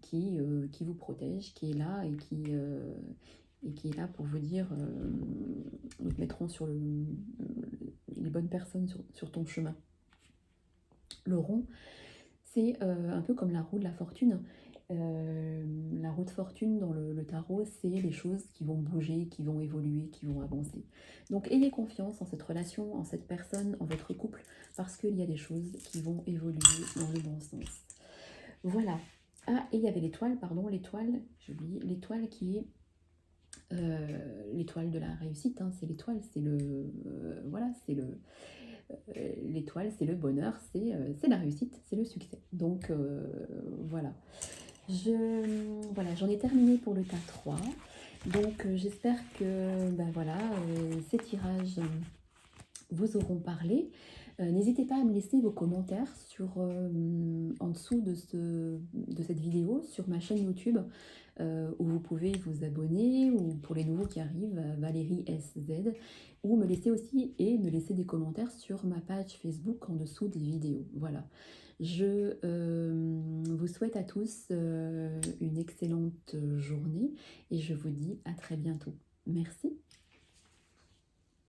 qui vous protège, qui est là et qui est là pour vous dire, nous te mettrons sur les bonnes personnes sur ton chemin. Le rond, c'est un peu comme la roue de la fortune. La roue de fortune dans le tarot, c'est les choses qui vont bouger, qui vont évoluer, qui vont avancer. Donc ayez confiance en cette relation, en cette personne, en votre couple, parce qu'il y a des choses qui vont évoluer dans le bon sens. Voilà. Ah, et il y avait l'étoile, pardon, l'étoile, j'ai oublié, l'étoile qui est l'étoile de la réussite, hein, c'est l'étoile, c'est voilà, c'est l'étoile, c'est le bonheur, c'est la réussite, c'est le succès. Donc voilà. Voilà, j'en ai terminé pour le tas 3. Donc j'espère que ben voilà, ces tirages vous auront parlé. N'hésitez pas à me laisser vos commentaires en dessous de cette vidéo sur ma chaîne YouTube, où vous pouvez vous abonner, ou pour les nouveaux qui arrivent, Valérie SZ, ou me laisser des commentaires sur ma page Facebook en dessous des vidéos. Voilà. Je vous souhaite à tous une excellente journée et je vous dis à très bientôt. Merci.